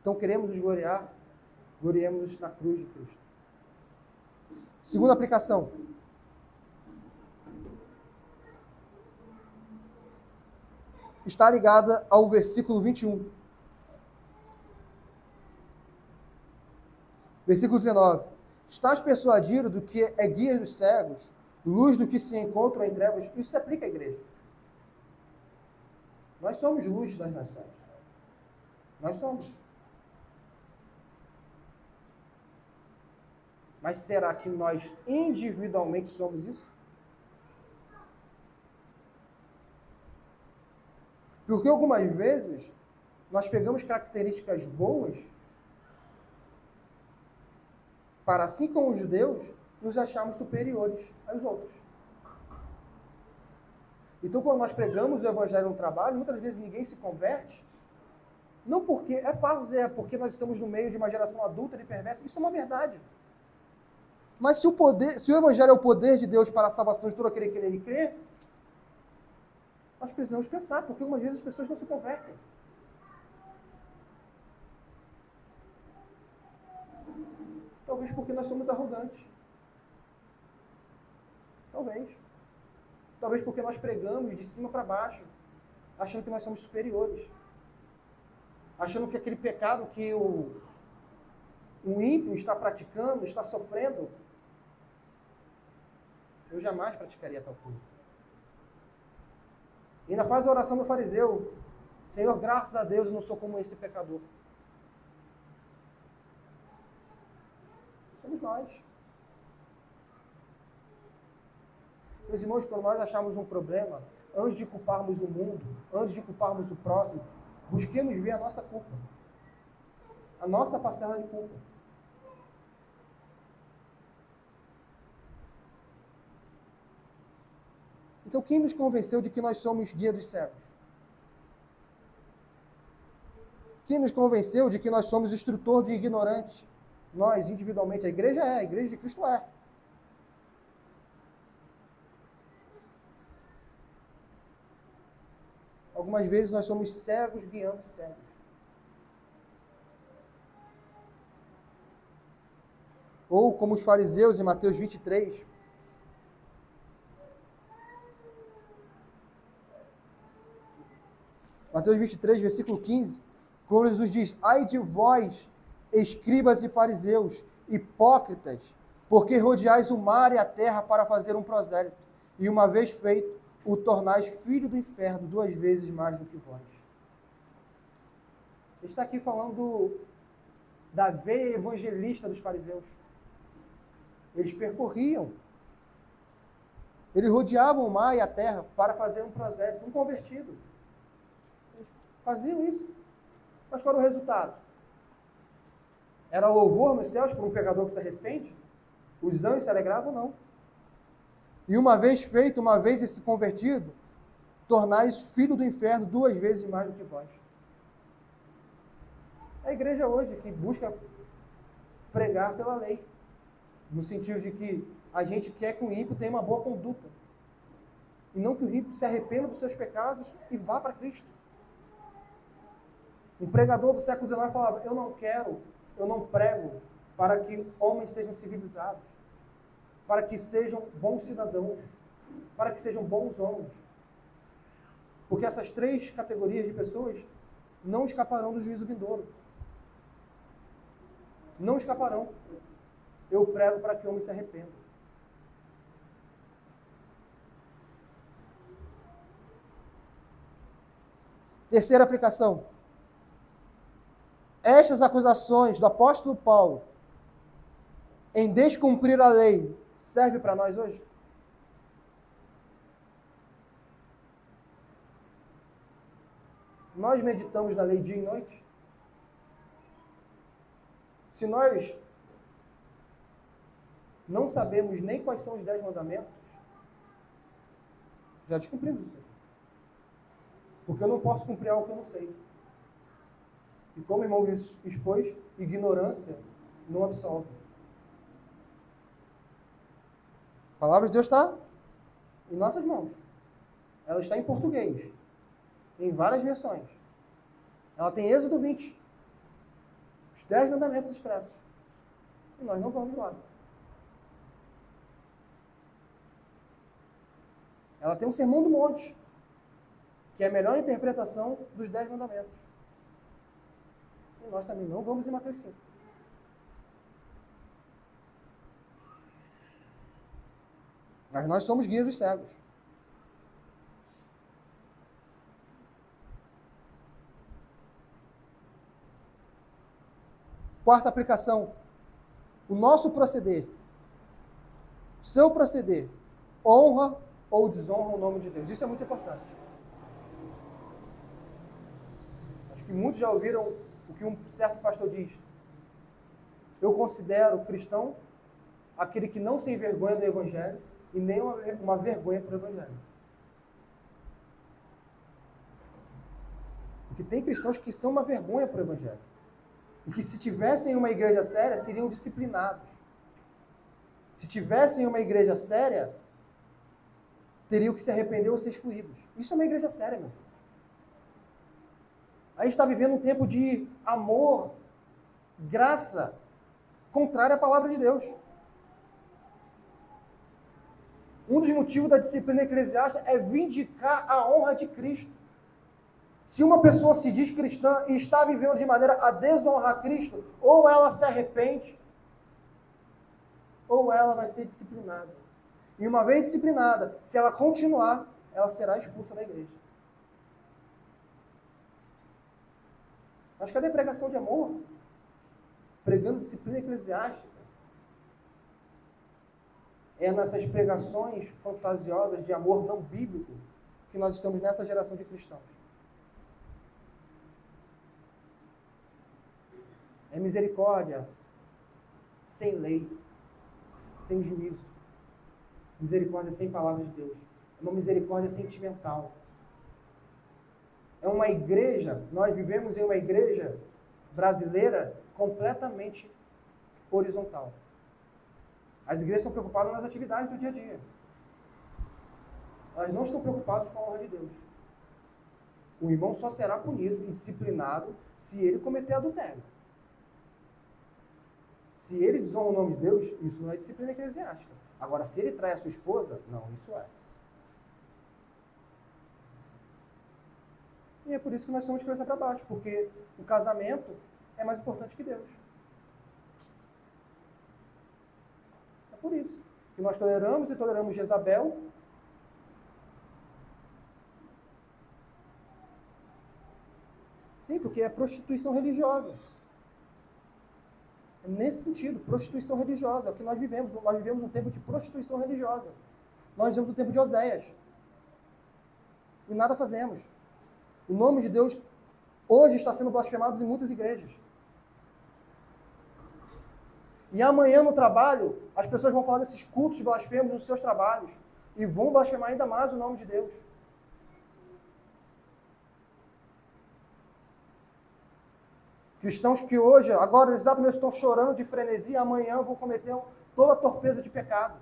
Então queremos nos gloriar, gloriemos na cruz de Cristo. Segunda aplicação. Está ligada ao versículo 21. Versículo 19. Estás persuadido do que é guia dos cegos, luz do que se encontram em trevas. Isso se aplica à igreja. Nós somos luz das nações. Nós somos. Mas será que nós individualmente somos isso? Porque algumas vezes nós pegamos características boas para, assim como os judeus, nos acharmos superiores aos outros. Então, quando nós pregamos o evangelho no trabalho, muitas vezes ninguém se converte, não porque, é fácil dizer, é porque nós estamos no meio de uma geração adulta e perversa, isso é uma verdade. Mas se o evangelho é o poder de Deus para a salvação de todo aquele que nele crê, nós precisamos pensar, porque algumas vezes as pessoas não se convertem. Talvez porque nós somos arrogantes. Talvez. Talvez porque nós pregamos de cima para baixo, achando que nós somos superiores. Achando que aquele pecado que o ímpio está praticando, está sofrendo, eu jamais praticaria tal coisa. E ainda faz a oração do fariseu: Senhor, graças a Deus eu não sou como esse pecador. Somos nós. Meus irmãos, quando nós acharmos um problema, antes de culparmos o mundo, antes de culparmos o próximo, busquemos ver a nossa culpa. A nossa parcela de culpa. Então, quem nos convenceu de que nós somos guia dos cegos? Quem nos convenceu de que nós somos instrutor de ignorantes? Nós, individualmente, a igreja de Cristo é. Algumas vezes nós somos cegos guiando cegos. Ou como os fariseus em Mateus 23. Mateus 23, versículo 15, quando Jesus diz: ai de vós, escribas e fariseus, hipócritas, porque rodeais o mar e a terra para fazer um prosélito, e uma vez feito, o tornais filho do inferno 2 vezes mais do que vós. Ele está aqui falando da veia evangelista dos fariseus. Eles percorriam, eles rodeavam o mar e a terra para fazer um prosélito, um convertido. Eles faziam isso. Mas qual era o resultado? Era louvor nos céus por um pecador que se arrepende? Os anjos se alegravam? Não. E uma vez feito, uma vez esse convertido, tornais filho do inferno 2 vezes mais do que vós. É a igreja hoje que busca pregar pela lei, no sentido de que a gente quer que o ímpio tenha uma boa conduta, e não que o ímpio se arrependa dos seus pecados e vá para Cristo. Um pregador do século XIX falava: eu não prego para que homens sejam civilizados, para que sejam bons cidadãos, para que sejam bons homens. Porque essas 3 categorias de pessoas não escaparão do juízo vindouro. Não escaparão. Eu prego para que homens se arrependam. Terceira aplicação. Estas acusações do apóstolo Paulo em descumprir a lei serve para nós hoje? Nós meditamos na lei dia e noite? Se nós não sabemos nem quais são os 10 mandamentos, já descumprimos isso. Porque eu não posso cumprir algo que eu não sei. E como o irmão expôs, ignorância não absolve. A palavra de Deus está em nossas mãos. Ela está em português, em várias versões. Ela tem Êxodo 20. Os 10 mandamentos expressos. E nós não vamos lá. Ela tem um sermão do monte, que é a melhor interpretação dos 10 mandamentos. E nós também não vamos em Mateus 5. Mas nós somos guias dos cegos. Quarta aplicação. O nosso proceder, o seu proceder, honra ou desonra o nome de Deus. Isso é muito importante. Acho que muitos já ouviram o que um certo pastor diz. Eu considero cristão aquele que não se envergonha do Evangelho e nem uma vergonha para o Evangelho. Porque tem cristãos que são uma vergonha para o Evangelho. E que se tivessem uma igreja séria, seriam disciplinados. Se tivessem uma igreja séria, teriam que se arrepender ou ser excluídos. Isso é uma igreja séria, meus irmãos. A gente está vivendo um tempo de amor, graça, contrária à palavra de Deus. Um dos motivos da disciplina eclesiástica é vindicar a honra de Cristo. Se uma pessoa se diz cristã e está vivendo de maneira a desonrar Cristo, ou ela se arrepende, ou ela vai ser disciplinada. E uma vez disciplinada, se ela continuar, ela será expulsa da igreja. Mas cadê a pregação de amor? Pregando disciplina eclesiástica. É nessas pregações fantasiosas de amor não bíblico que nós estamos nessa geração de cristãos. É misericórdia sem lei, sem juízo. Misericórdia sem palavra de Deus. É uma misericórdia sentimental. É uma igreja, nós vivemos em uma igreja brasileira completamente horizontal. As igrejas estão preocupadas nas atividades do dia a dia. Elas não estão preocupadas com a honra de Deus. O irmão só será punido e disciplinado se ele cometer adultério. Se ele desonra o nome de Deus, isso não é disciplina eclesiástica. Agora, se ele trai a sua esposa, não, isso é. E é por isso que nós somos de cabeça para baixo, porque o casamento é mais importante que Deus. É por isso que nós toleramos Jezabel. Sim, porque é prostituição religiosa. É nesse sentido, prostituição religiosa, é o que nós vivemos. Nós vivemos um tempo de prostituição religiosa. Nós vivemos um tempo de Oséias. E nada fazemos. O nome de Deus hoje está sendo blasfemado em muitas igrejas. E amanhã no trabalho, as pessoas vão falar desses cultos blasfemos nos seus trabalhos. E vão blasfemar ainda mais o nome de Deus. Cristãos que hoje, agora exatamente estão chorando de frenesia, amanhã vão cometer toda a torpeza de pecado.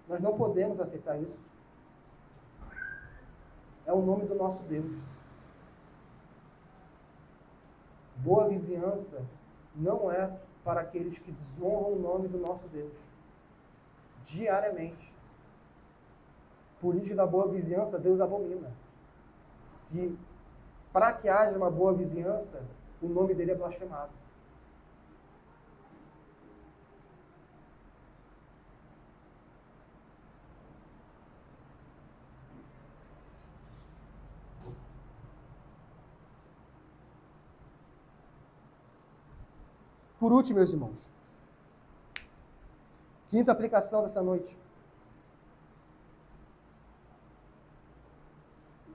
Nós não podemos aceitar isso. É o nome do nosso Deus. Boa vizinhança não é para aqueles que desonram o nome do nosso Deus. Diariamente. Política da boa vizinhança, Deus abomina. Se, para que haja uma boa vizinhança, o nome dele é blasfemado. Por último, meus irmãos, quinta aplicação dessa noite.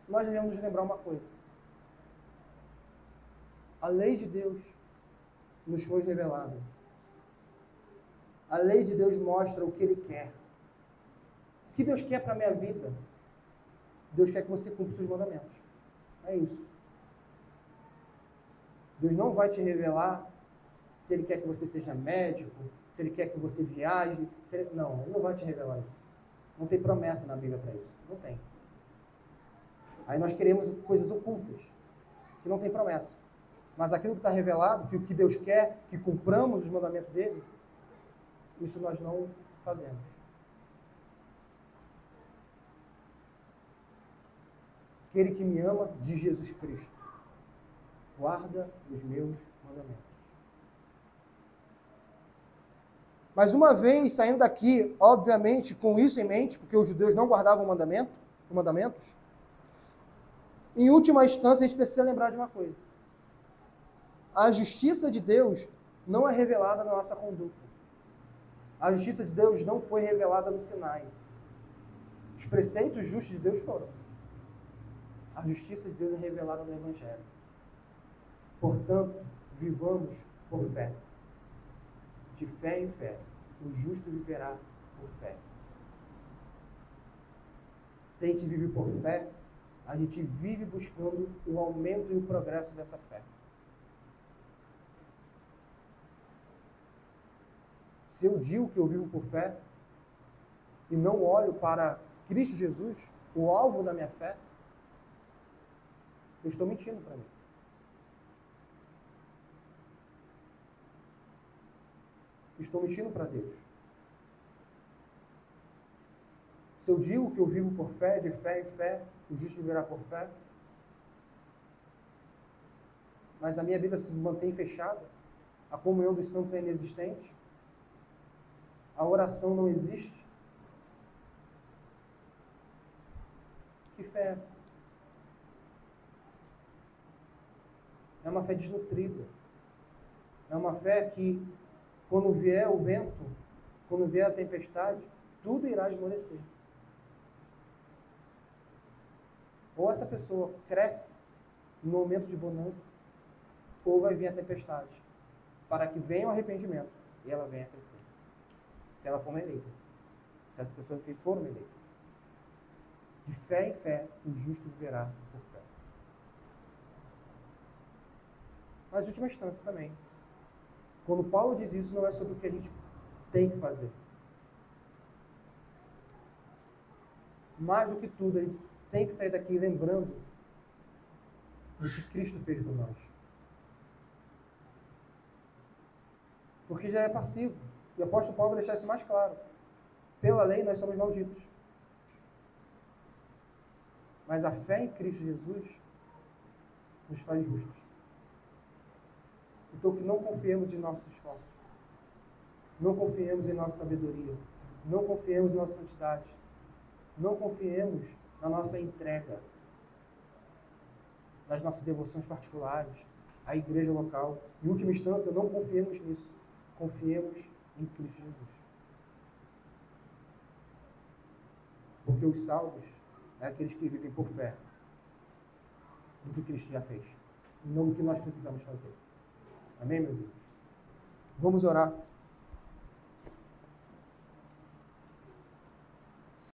Nós devemos nos lembrar uma coisa. A lei de Deus nos foi revelada. A lei de Deus mostra o que Ele quer. O que Deus quer para a minha vida? Deus quer que você cumpra os seus mandamentos. É isso. Deus não vai te revelar se Ele quer que você seja médico, se Ele quer que você viaje. Não, Ele não vai te revelar isso. Não tem promessa na Bíblia para isso. Não tem. Aí nós queremos coisas ocultas, que não tem promessa. Mas aquilo que está revelado, que o que Deus quer, que cumpramos os mandamentos dele, isso nós não fazemos. Aquele que me ama, diz Jesus Cristo, guarda os meus mandamentos. Mas uma vez saindo daqui, obviamente, com isso em mente, porque os judeus não guardavam mandamentos, em última instância a gente precisa lembrar de uma coisa. A justiça de Deus não é revelada na nossa conduta. A justiça de Deus não foi revelada no Sinai. Os preceitos justos de Deus foram. A justiça de Deus é revelada no Evangelho. Portanto, vivamos por fé. De fé em fé. O justo viverá por fé. Se a gente vive por fé, a gente vive buscando o aumento e o progresso dessa fé. Se eu digo que eu vivo por fé e não olho para Cristo Jesus, o alvo da minha fé, eu estou mentindo para mim. Estou mentindo para Deus. Se eu digo que eu vivo por fé, de fé em fé, o justo viverá por fé, mas a minha Bíblia se mantém fechada, a comunhão dos santos é inexistente, a oração não existe, que fé é essa? É uma fé desnutrida. É uma fé que, quando vier o vento, quando vier a tempestade, tudo irá esmorecer. Ou essa pessoa cresce no momento de bonança, ou vai vir a tempestade, para que venha o arrependimento e ela venha a crescer. Se ela for uma eleita. Se essa pessoa for uma eleita. De fé em fé, o justo viverá por fé. Mas, em última instância também, quando Paulo diz isso, não é sobre o que a gente tem que fazer. Mais do que tudo, a gente tem que sair daqui lembrando do que Cristo fez por nós. Porque já é passivo. E o apóstolo Paulo vai deixar isso mais claro. Pela lei, nós somos malditos. Mas a fé em Cristo Jesus nos faz justos. Então, que não confiemos em nossos esforços. Não confiemos em nossa sabedoria. Não confiemos em nossa santidade. Não confiemos na nossa entrega, nas nossas devoções particulares, à igreja local. Em última instância, não confiemos nisso. Confiemos em Cristo Jesus. Porque os salvos é aqueles que vivem por fé do que Cristo já fez, não do que nós precisamos fazer. Amém, meus irmãos? Vamos orar.